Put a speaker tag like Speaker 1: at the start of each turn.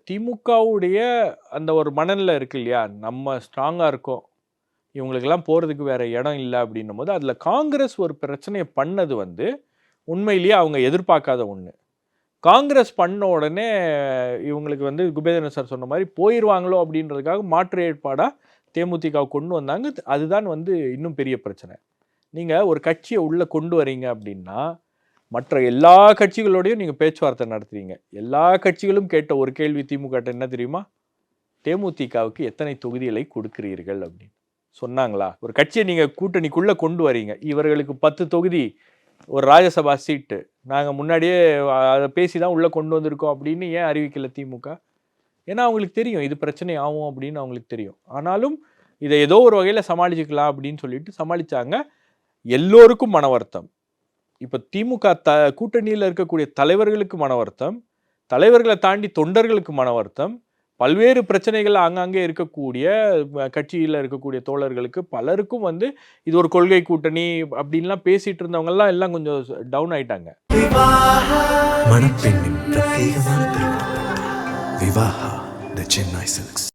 Speaker 1: திமுகவுடைய அந்த ஒரு மனநிலை இருக்கு இல்லையா? நம்ம ஸ்ட்ராங்கா இருக்கோம். இவங்களுக்கெல்லாம் போறதுக்கு வேற இடம் இல்ல அப்படின்னும்போது, அதுல காங்கிரஸ் ஒரு பிரச்சனைய பண்ணது வந்து, உண்மையிலேயே அவங்க எதிர்பார்க்காத ஒண்ணு. காங்கிரஸ் பண்ண உடனே இவங்களுக்கு வந்து குபேந்திரன் சார் சொன்ன மாரி போயிருவாங்களோ அப்படின்றதுக்காக மாற்று ஏற்பாடா தேமுதிகவ கொண்டு வந்தாங்க. அதுதான் வந்து இன்னும் பெரிய பிரச்சனை. நீங்க ஒரு கட்சிய உள்ள கொண்டு வரீங்க அப்படின்னா, மற்ற எல்லா கட்சிகளோடையும் நீங்க பேச்சுவார்த்தை நடத்துறீங்க. எல்லா கட்சிகளும் கேட்ட ஒரு கேள்வி திமுகட்ட என்ன தெரியுமா? தேமுதிகவுக்கு எத்தனை தொகுதிகளை கொடுக்கிறீர்கள் அப்படின்னு. சொன்னாங்களா? ஒரு கட்சிய நீங்க கூட்டணிக்குள்ள கொண்டு வரீங்க. இவர்களுக்கு 10 தொகுதி, ஒரு ராஜ்யசபா சீட்டு. நாங்க முன்னாடியே அத பேசி தான் உள்ள கொண்டு வந்திருக்கோம் அப்படின்னு ஏன் அறிவிக்கல திமுக? ஏன்னா அவங்களுக்கு தெரியும் இது பிரச்சனை ஆகும் அப்படின்னு அவங்களுக்கு தெரியும். ஆனாலும் இத ஏதோ ஒரு வகையில சமாளிச்சுக்கலாம் அப்படின்னு சொல்லிட்டு சமாளிச்சாங்க. எல்லோருக்கும் மன வருத்தம். இப்ப திமுக கூட்டணியில இருக்கக்கூடிய தலைவர்களுக்கு மன வருத்தம். தலைவர்கள தாண்டி தொண்டர்களுக்கு மன வருத்தம். பல்வேறு பிரச்சனைகள் ஆங்காங்கே இருக்கக்கூடிய கட்சியில இருக்கக்கூடிய தோழர்களுக்கு பலருக்கும் வந்து இது ஒரு கொள்கை கூட்டணி அப்படின்லாம் பேசிட்டு இருந்தவங்கலாம் எல்லாம் கொஞ்சம் டவுன் ஆயிட்டாங்க. மணப்பெண்ணின் பிரத்யேகமான திருமணம் விவாஹா தி சென்னை சில்க்ஸ்.